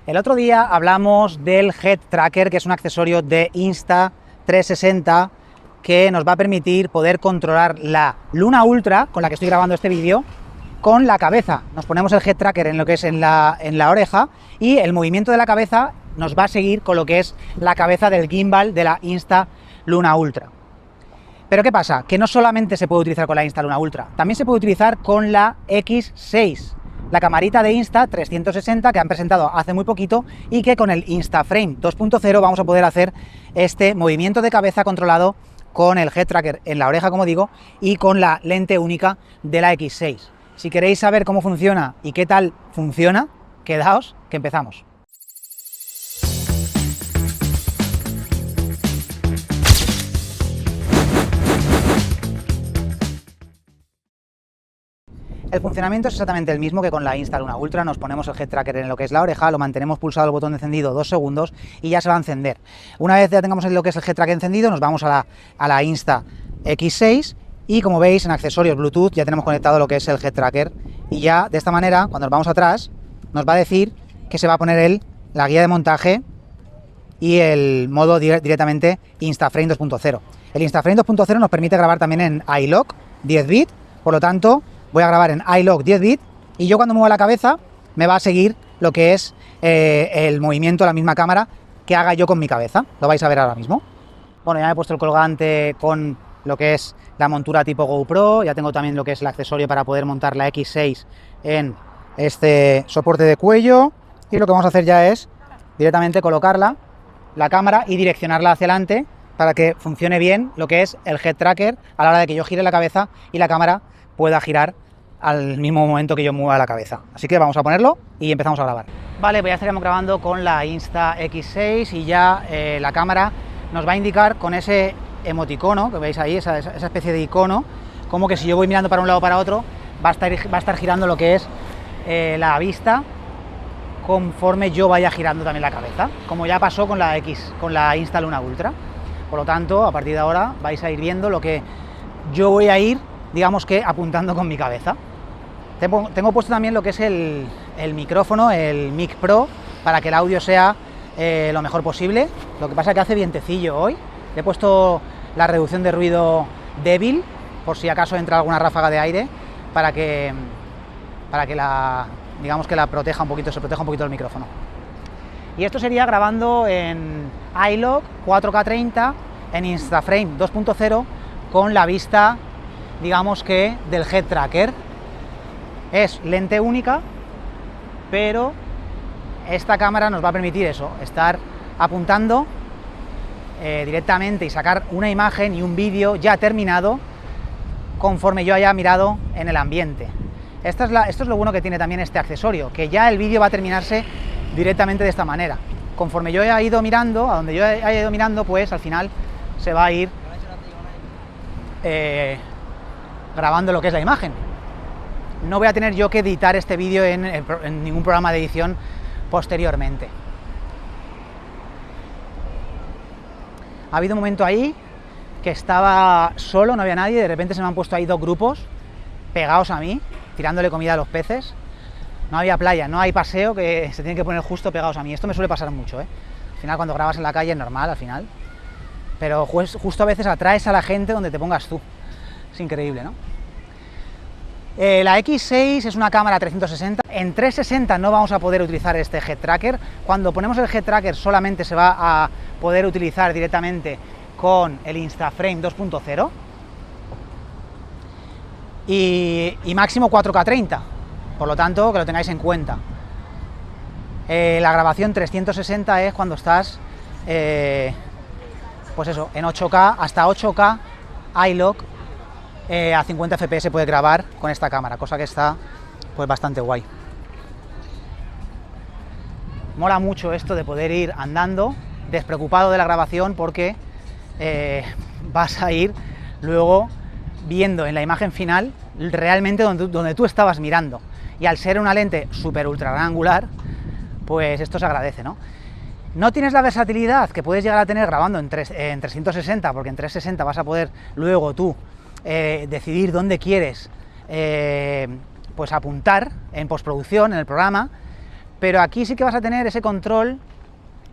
El otro día hablamos del Head Tracker, que es un accesorio de Insta360 que nos va a permitir poder controlar la Luna Ultra, con la que estoy grabando este vídeo, con la cabeza. Nos ponemos el Head Tracker en lo que es en la oreja y el movimiento de la cabeza nos va a seguir con lo que es la cabeza del gimbal de la Insta Luna Ultra. Pero ¿qué pasa? Que no solamente se puede utilizar con la Insta Luna Ultra, también se puede utilizar con la X6, la camarita de Insta360 que han presentado hace muy poquito y que con el InstaFrame 2.0 vamos a poder hacer este movimiento de cabeza controlado con el Head Tracker en la oreja, como digo, y con la lente única de la X6. Si queréis saber cómo funciona y qué tal funciona, quedaos que empezamos. El funcionamiento es exactamente el mismo que con la Insta Luna Ultra. Nos ponemos el Head Tracker en lo que es la oreja, lo mantenemos pulsado el botón de encendido 2 segundos y ya se va a encender. Una vez ya tengamos lo que es el Head Tracker encendido, nos vamos a la Insta X6 y, como veis, en accesorios Bluetooth ya tenemos conectado lo que es el Head Tracker y ya de esta manera, cuando nos vamos atrás, nos va a decir que se va a poner la guía de montaje y el modo directamente InstaFrame 2.0. El InstaFrame 2.0 nos permite grabar también en iLock 10 bit, por lo tanto voy a grabar en iLock 10 bit y yo cuando mueva la cabeza me va a seguir lo que es el movimiento de la misma cámara que haga yo con mi cabeza. Lo vais a ver ahora mismo. Bueno, ya me he puesto el colgante con lo que es la montura tipo GoPro, ya tengo también lo que es el accesorio para poder montar la X6 en este soporte de cuello y lo que vamos a hacer ya es directamente colocarla, la cámara, y direccionarla hacia adelante para que funcione bien lo que es el Head Tracker a la hora de que yo gire la cabeza y la cámara pueda girar al mismo momento que yo mueva la cabeza. Así que vamos a ponerlo y empezamos a grabar. Vale, pues ya estaríamos grabando con la Insta X6 y ya la cámara nos va a indicar con ese emoticono que veis ahí, esa especie de icono, como que si yo voy mirando para un lado o para otro, va a estar girando lo que es la vista conforme yo vaya girando también la cabeza, como ya pasó con la Insta Luna Ultra. Por lo tanto, a partir de ahora vais a ir viendo lo que yo voy a ir, digamos que apuntando con mi cabeza. Tengo puesto también lo que es el micrófono, el Mic Pro, para que el audio sea lo mejor posible. Lo que pasa es que hace vientecillo hoy. Le he puesto la reducción de ruido débil, por si acaso entra alguna ráfaga de aire, para que digamos que la proteja un poquito, se proteja un poquito el micrófono. Y esto sería grabando en iLock 4K30 en InstaFrame 2.0 con la vista, digamos que del Head Tracker. Es lente única, pero esta cámara nos va a permitir eso, estar apuntando directamente y sacar una imagen y un vídeo ya terminado conforme yo haya mirado en el ambiente. Esto es lo bueno que tiene también este accesorio, que ya el vídeo va a terminarse directamente de esta manera. Conforme yo haya ido mirando, a donde yo haya ido mirando, pues al final se va a ir grabando lo que es la imagen. No voy a tener yo que editar este vídeo en ningún programa de edición posteriormente. Ha habido un momento ahí que estaba solo, no había nadie, de repente se me han puesto ahí dos grupos pegados a mí, tirándole comida a los peces. No había playa, no hay paseo, que se tienen que poner justo pegados a mí. Esto me suele pasar mucho, ¿eh? Al final, cuando grabas en la calle es normal, al final. Pero justo a veces atraes a la gente donde te pongas tú. Es increíble, ¿no? La X6 es una cámara 360. En 360 no vamos a poder utilizar este Head Tracker. Cuando ponemos el Head Tracker solamente se va a poder utilizar directamente con el InstaFrame 2.0 y máximo 4K30. Por lo tanto, que lo tengáis en cuenta. La grabación 360 es cuando estás, pues eso, en 8K, hasta 8K iLock a 50 FPS puede grabar con esta cámara, cosa que está pues bastante guay. Mola mucho esto de poder ir andando despreocupado de la grabación, porque vas a ir luego viendo en la imagen final realmente donde tú estabas mirando. Y al ser una lente super ultra gran angular, pues esto se agradece, ¿no? No tienes la versatilidad que puedes llegar a tener grabando en 360, porque en 360 vas a poder luego tú decidir dónde quieres pues apuntar en postproducción, en el programa, Pero aquí sí que vas a tener ese control,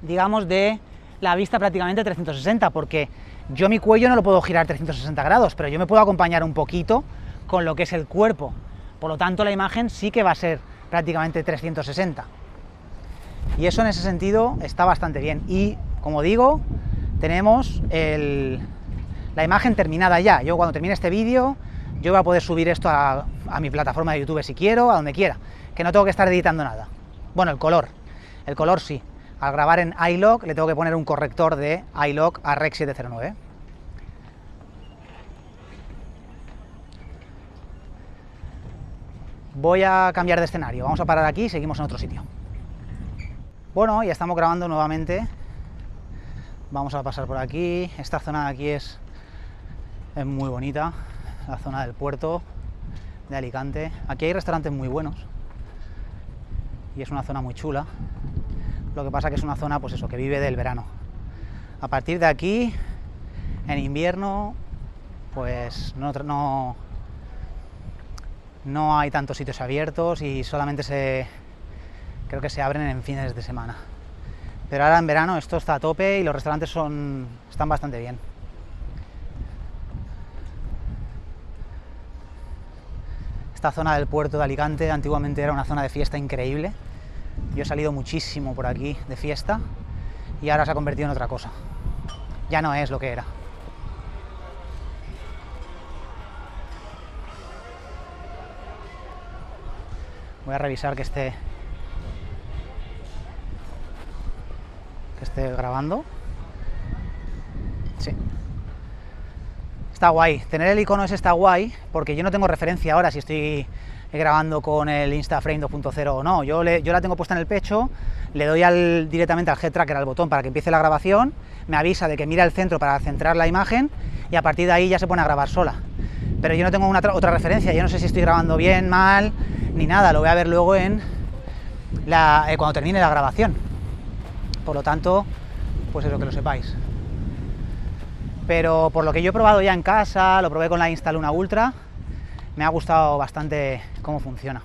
digamos, de la vista prácticamente 360, porque yo mi cuello no lo puedo girar 360 grados, pero yo me puedo acompañar un poquito con lo que es el cuerpo. Por lo tanto, la imagen sí que va a ser prácticamente 360. Y eso en ese sentido está bastante bien. Y, como digo, tenemos la imagen terminada ya. Yo cuando termine este vídeo, yo voy a poder subir esto a mi plataforma de YouTube si quiero, a donde quiera, que no tengo que estar editando nada. Bueno, el color sí. Al grabar en iLog le tengo que poner un corrector de iLog a Rec 709. Voy a cambiar de escenario, vamos a parar aquí y seguimos en otro sitio. Bueno, ya estamos grabando nuevamente. Vamos a pasar por aquí. Esta zona de aquí es muy bonita, la zona del puerto de Alicante. Aquí hay restaurantes muy buenos y es una zona muy chula. Lo que pasa que es una zona, pues eso, que vive del verano. A partir de aquí, en invierno, pues no hay tantos sitios abiertos y solamente creo que se abren en fines de semana. Pero ahora en verano esto está a tope y los restaurantes están bastante bien. Esta zona del puerto de Alicante antiguamente era una zona de fiesta increíble. Yo he salido muchísimo por aquí de fiesta y ahora se ha convertido en otra cosa. Ya no es lo que era. Voy a revisar que esté grabando. Sí. Está guay. Tener el icono ese está guay porque yo no tengo referencia ahora si estoy grabando con el Instaframe 2.0 o no. Yo la tengo puesta en el pecho, le doy directamente al Head Tracker, al botón para que empiece la grabación, me avisa de que mira el centro para centrar la imagen y a partir de ahí ya se pone a grabar sola. Pero yo no tengo otra referencia, yo no sé si estoy grabando bien, mal, ni nada, lo voy a ver luego cuando termine la grabación. Por lo tanto, pues eso, que lo sepáis. Pero por lo que yo he probado ya en casa, lo probé con la Insta-Luna Ultra, me ha gustado bastante cómo funciona.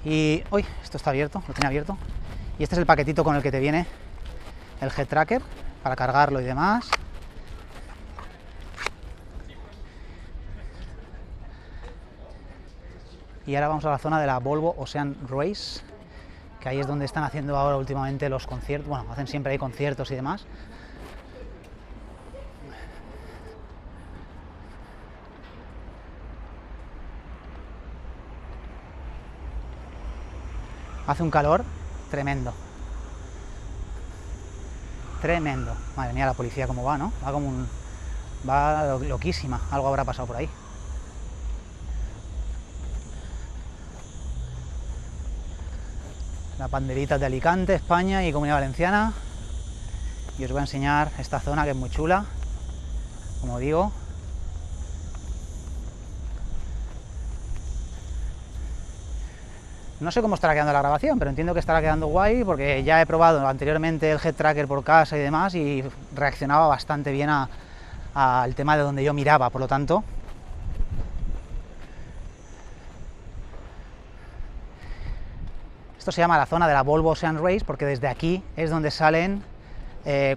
Y uy, esto está abierto, lo tenía abierto. Y este es el paquetito con el que te viene el Head Tracker para cargarlo y demás. Y ahora vamos a la zona de la Volvo Ocean Race, que ahí es donde están haciendo ahora últimamente los conciertos. Bueno, hacen siempre ahí conciertos y demás. Hace un calor tremendo. Tremendo. Madre mía, la policía cómo va, ¿no? Va loquísima. Algo habrá pasado por ahí. La banderita de Alicante, España y Comunidad Valenciana. Y os voy a enseñar esta zona que es muy chula, como digo. No sé cómo estará quedando la grabación, pero entiendo que estará quedando guay porque ya he probado anteriormente el Head Tracker por casa y demás y reaccionaba bastante bien al tema de donde yo miraba, por lo tanto. Esto se llama la zona de la Volvo Ocean Race porque desde aquí es donde salen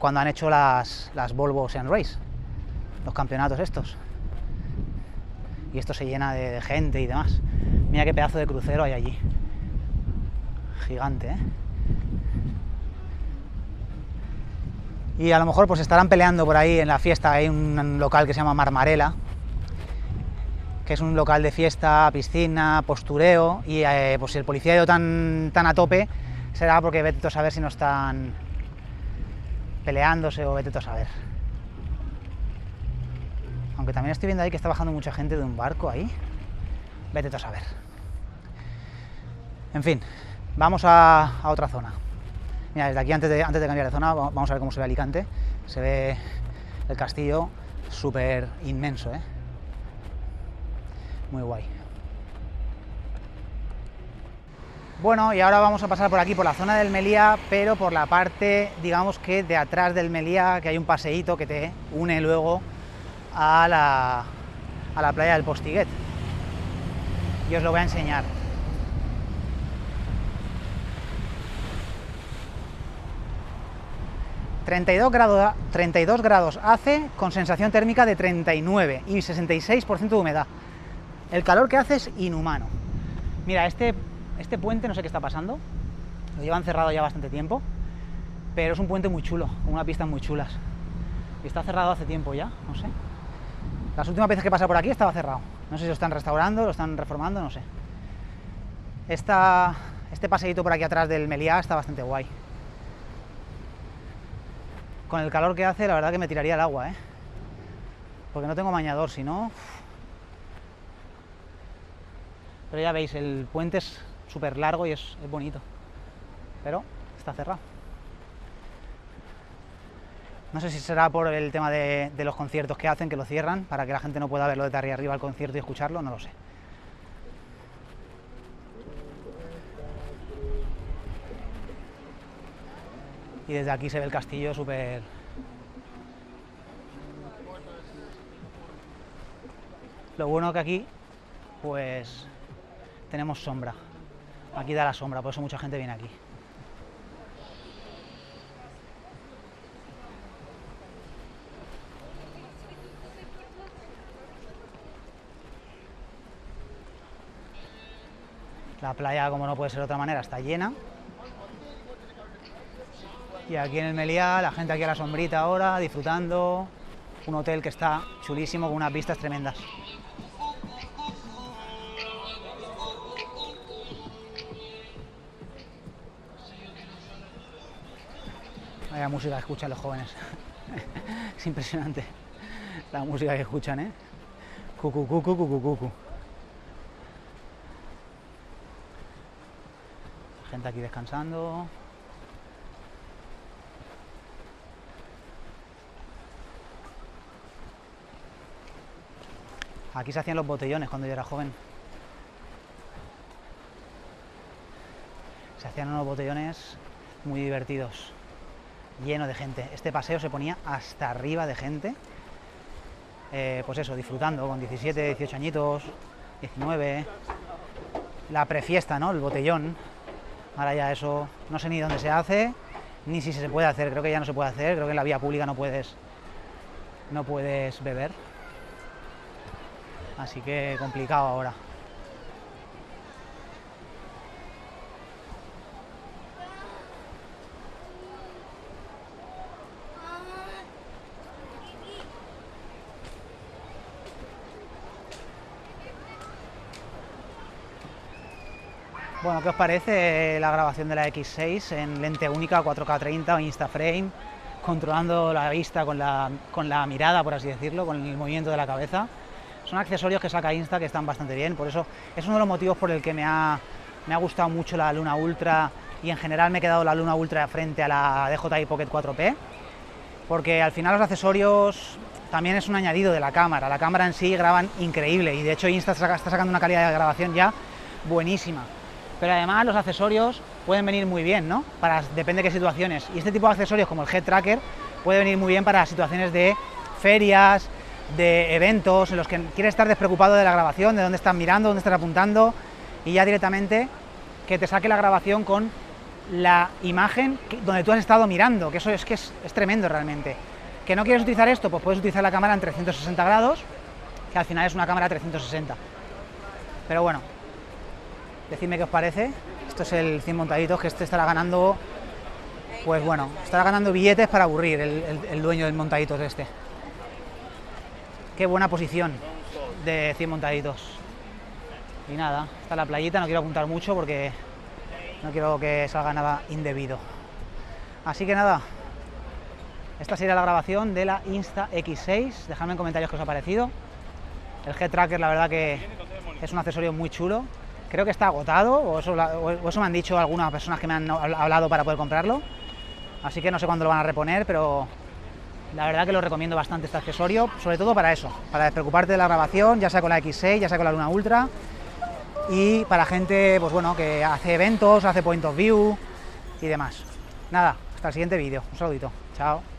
cuando han hecho las Volvo Ocean Race, los campeonatos estos. Y esto se llena de gente y demás. Mira qué pedazo de crucero hay allí. Gigante, ¿eh? Y a lo mejor pues estarán peleando por ahí en la fiesta. Hay un local que se llama Marmarela, que es un local de fiesta, piscina, postureo, y pues si el policía ha ido tan a tope, será porque vete a saber si no están peleándose o vete a saber. Aunque también estoy viendo ahí que está bajando mucha gente de un barco ahí. Vete a saber. En fin, vamos a otra zona. Mira, desde aquí, antes de cambiar de zona, vamos a ver cómo se ve Alicante. Se ve el castillo súper inmenso, ¿eh? Muy guay. Bueno, y ahora vamos a pasar por aquí, por la zona del Meliá, pero por la parte, digamos que de atrás del Meliá, que hay un paseíto que te une luego a la playa del Postiguet. Y os lo voy a enseñar. 32 grados hace con sensación térmica de 39 y 66% de humedad. El calor que hace es inhumano. Mira, este puente no sé qué está pasando, lo llevan cerrado ya bastante tiempo, pero es un puente muy chulo, con unas pistas muy chulas. Y está cerrado hace tiempo ya, no sé. Las últimas veces que pasa por aquí estaba cerrado. No sé si lo están restaurando, lo están reformando, no sé. Este paseíto por aquí atrás del Meliá está bastante guay. Con el calor que hace, la verdad que me tiraría al agua, ¿eh? Porque no tengo bañador, si no... Pero ya veis, el puente es súper largo y es bonito. Pero está cerrado. No sé si será por el tema de los conciertos que hacen, que lo cierran, para que la gente no pueda verlo desde arriba al concierto y escucharlo, no lo sé. Y desde aquí se ve el castillo súper... Lo bueno que aquí, pues, tenemos sombra. Aquí da la sombra, por eso mucha gente viene aquí. La playa, como no puede ser de otra manera, está llena. Y aquí en el Meliá, la gente aquí a la sombrita ahora, disfrutando. Un hotel que está chulísimo, con unas vistas tremendas. Vaya música que escuchan los jóvenes. Es impresionante la música que escuchan, ¿eh? Cucu, cucu, cucu, cucu. Gente aquí descansando. Aquí se hacían los botellones cuando yo era joven. Se hacían unos botellones muy divertidos, lleno de gente. Este paseo se ponía hasta arriba de gente. Pues eso, disfrutando con 17, 18 añitos, 19. La prefiesta, ¿no? El botellón. Ahora ya eso, no sé ni dónde se hace, ni si se puede hacer. Creo que ya no se puede hacer. Creo que en la vía pública no puedes beber. Así que complicado ahora. Bueno, ¿qué os parece la grabación de la X6 en lente única, 4K30 o Instaframe, controlando la vista con la mirada, por así decirlo, con el movimiento de la cabeza? Son accesorios que saca Insta que están bastante bien, por eso es uno de los motivos por el que me ha gustado mucho la Luna Ultra y en general me he quedado la Luna Ultra frente a la DJI Pocket 4P, porque al final los accesorios también es un añadido de la cámara en sí graban increíble y de hecho Insta está sacando una calidad de grabación ya buenísima. Pero además los accesorios pueden venir muy bien, ¿no? Depende de qué situaciones. Y este tipo de accesorios, como el Head Tracker, puede venir muy bien para situaciones de ferias, de eventos, en los que quieres estar despreocupado de la grabación, de dónde estás mirando, dónde estás apuntando, y ya directamente que te saque la grabación con la imagen donde tú has estado mirando, que eso es tremendo realmente. ¿Que no quieres utilizar esto? Pues puedes utilizar la cámara en 360 grados, que al final es una cámara 360. Pero bueno, decidme qué os parece. Esto es el 100 montaditos, que este estará ganando, pues bueno, estará ganando billetes para aburrir el dueño del montaditos este. Qué buena posición de 100 montaditos. Y nada, está la playita, no quiero apuntar mucho porque no quiero que salga nada indebido. Así que nada, esta sería la grabación de la Insta-X6. Dejadme en comentarios qué os ha parecido. El Head Tracker, la verdad que es un accesorio muy chulo. Creo que está agotado, o eso me han dicho algunas personas que me han hablado para poder comprarlo. Así que no sé cuándo lo van a reponer, pero la verdad que lo recomiendo bastante este accesorio, sobre todo para eso, para despreocuparte de la grabación, ya sea con la X6, ya sea con la Luna Ultra, y para gente, pues bueno, que hace eventos, hace point of view y demás. Nada, hasta el siguiente vídeo. Un saludito. Chao.